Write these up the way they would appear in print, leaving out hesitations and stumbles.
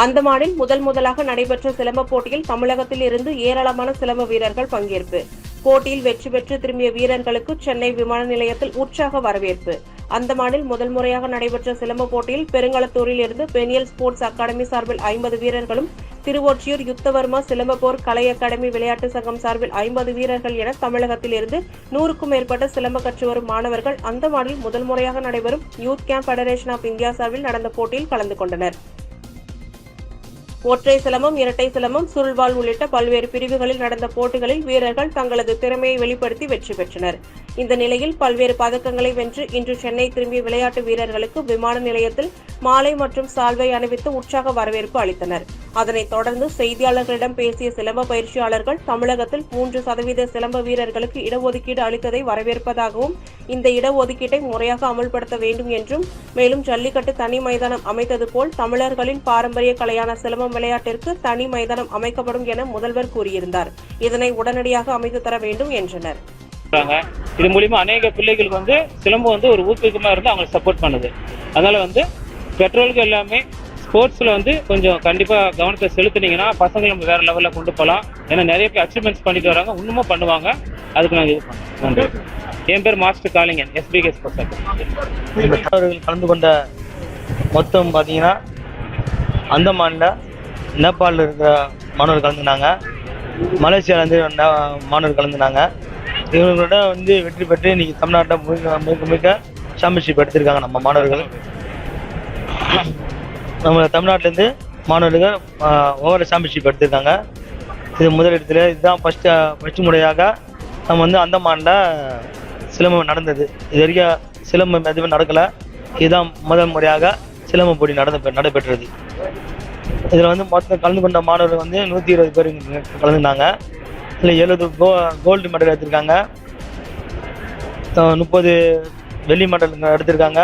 அந்தமானில் முதலாக நடைபெற்ற சிலம்ப போட்டியில் தமிழகத்தில் இருந்து ஏராளமான சிலம்ப வீரர்கள் பங்கேற்பு. போட்டியில் வெற்றி பெற்று திரும்பிய வீரர்களுக்கு சென்னை விமான நிலையத்தில் உற்சாக வரவேற்பு. அந்தமானில் முறையாக நடைபெற்ற சிலம்ப போட்டியில் பெருங்களத்தூரில் இருந்து பெனியல் ஸ்போர்ட்ஸ் அகாடமி சார்பில் 50 வீரர்களும், திருவொற்றியூர் யுத்தவர்மா சிலம்ப போர் கலை அகாடமி விளையாட்டு சங்கம் சார்பில் 50 வீரர்கள் என தமிழகத்தில் இருந்து 100க்கும் மேற்பட்ட சிலம்ப கற்று வரும் மாணவர்கள் அந்தமானில் முறையாக நடைபெறும் youth camp federation of India சார்பில் நடந்த போட்டியில் கலந்து கொண்டனர். ஒற்றை சிலம்பம், இரட்டை சிலம்பம், சுருள்வாள் உள்ளிட்ட பல்வேறு பிரிவுகளில் நடந்த போட்டிகளில் வீரர்கள் தங்களது திறமையை வெளிப்படுத்தி வெற்றி பெற்றனர். இந்த நிலையில் பல்வேறு பதக்கங்களை வென்று இன்று சென்னை திரும்பிய விளையாட்டு வீரர்களுக்கு விமான நிலையத்தில் மாலை மற்றும் சால்வை அணிவித்து உற்சாக வரவேற்பு அளித்தனர். அதனைத் தொடர்ந்து செய்தியாளர்களிடம் பேசிய சிலம்ப பயிற்சியாளர்கள் தமிழகத்தில் 3% சிலம்ப வீரர்களுக்கு இடஒதுக்கீடு அளித்ததை வரவேற்பதாகவும், இந்த இடஒதுக்கீட்டை முறையாக அமல்படுத்த வேண்டும் என்றும், மேலும் ஜல்லிக்கட்டு தனி மைதானம் அமைத்தது போல் தமிழர்களின் பாரம்பரிய கலையான சிலம்பம் விளையாட்டிற்கு தனி மைதானம் அமைக்கப்படும் என முதல்வர் கூறியிருந்தார். இதனை உடனடியாக அமைத்து தர வேண்டும் என்றனர். இது மூலியமா அநேக பிள்ளைகளுக்கு சிலம்பம் ஒரு ஊக்குவிக்கமா இருந்து அவங்க சப்போர்ட் பண்ணுது. அதனால பெற்றோருக்கு எல்லாமே ஸ்போர்ட்ஸ்ல கொஞ்சம் கண்டிப்பா கவனத்தை செலுத்தினீங்கன்னா பசங்களை நம்ம வேற லெவல்ல கொண்டு போகலாம். ஏன்னா நிறைய பேர் அச்சீவ்மெண்ட்ஸ் பண்ணிட்டு வராங்க, இன்னமும் பண்ணுவாங்க. அதுக்கு நாங்கள் இது பண்ணுறோம். என் பேர் மாஸ்டர் காளிங்கன், SBK ஸ்போர்ட்ஸ். கலந்து கொண்ட மொத்தம் பார்த்தீங்கன்னா அந்தமான்ல நேபாளில் இருக்கிற மாணவர்கள் கலந்துனாங்க, மலேசியாவிலேருந்து மாணவர்கள் கலந்துனாங்க. இவங்களோட வெற்றி பெற்று இன்னைக்கு தமிழ்நாட்டில் மிக சாம்பியன்ஷிப் எடுத்திருக்காங்க நம்ம மாணவர்கள். நம்ம தமிழ்நாட்டிலேருந்து மாணவர்கள் ஒவ்வொரு சாம்பியன்ஷிப் எடுத்திருக்காங்க. இது முதலிடத்தில் இதுதான் ஃபஸ்ட்டு முறையாக நம்ம அந்தமானில் சிலம்பம் நடந்தது. இது வரைக்கும் சிலம்பம் எதுவுமே நடக்கலை. இதுதான் முதல் முறையாக சிலம்ப போட்டி நடைபெற்றது. இதில் மொத்தம் கலந்து கொண்ட மாணவர்கள் 120 பேர் கலந்துனாங்க. இதில் 70 கோல்டு மெடல் எடுத்திருக்காங்க, 30 வெள்ளி மெடல் எடுத்திருக்காங்க.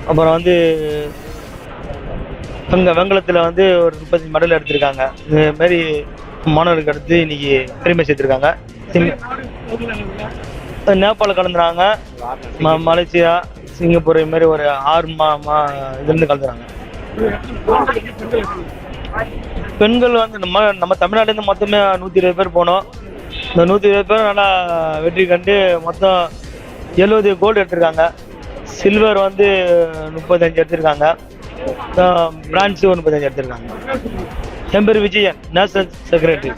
அப்புறம் வெங்கலத்தில் ஒரு 30 மெடல் எடுத்திருக்காங்க. இதுமாரி மாணவர்களுக்கு அடுத்து இன்னைக்கு பெருமை சேர்த்திருக்காங்க. நேபாள கலந்துறாங்க, மலேசியா, சிங்கப்பூர், இதுமாரி ஒரு 6 இதுலேருந்து கலந்துறாங்க. பெண்கள் நம்ம தமிழ்நாட்டிலேருந்து மொத்தமே 120 பேர் போனோம். இந்த 120 பேர் நல்லா வெற்றி கண்டு மொத்தம் 70 கோல்டு எடுத்திருக்காங்க. சில்வர் 35 எடுத்திருக்காங்க. பிரான்ஸ் 35 எடுத்திருக்காங்க. என் பேர் விஜயன், நேஷனல் செக்ரட்டரி.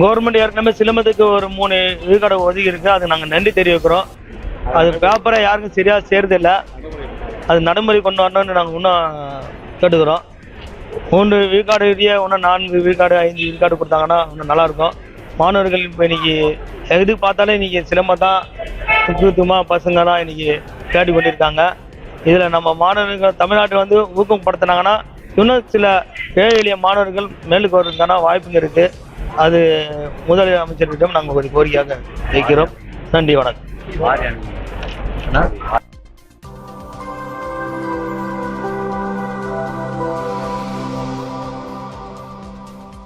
கவர்மெண்ட் ஏற்கனவே சிலம்பத்துக்கு ஒரு 3 விழுக்காடு ஒதுக்கி இருக்கு. அதுக்கு நாங்கள் நன்றி தெரிவிக்கிறோம். அது பேப்பரை யாருக்கும் சரியாக சேர்றதில்லை. அது நடைமுறை கொண்டு வரணும்னு நாங்கள் இன்னும் கேட்டுக்கிறோம். 3 விழுக்காடு இன்னும் 4 விழுக்காடு 5 விழுக்காடு கொடுத்தாங்கன்னா இன்னும் நல்லாயிருக்கும். மாணவர்கள் இப்போ இன்னைக்கு எது பார்த்தாலே இன்னைக்கு சிலம்பம் தான் முக்கியத்துவமாக பசங்க தான் இன்னைக்கு தேடி கொண்டிருக்காங்க. இதில் நம்ம மாணவர்கள் தமிழ்நாட்டை ஊக்கப்படுத்தினாங்கன்னா இன்னும் சில ஏழை எளிய மாணவர்கள் மேலுக்கு வர்றதுக்கான வாய்ப்புங்க இருக்குது. அது முதலமைச்சர்கிட்டம் நாங்கள் ஒரு கோரிக்கையாக வைக்கிறோம். நன்றி, வணக்கம்.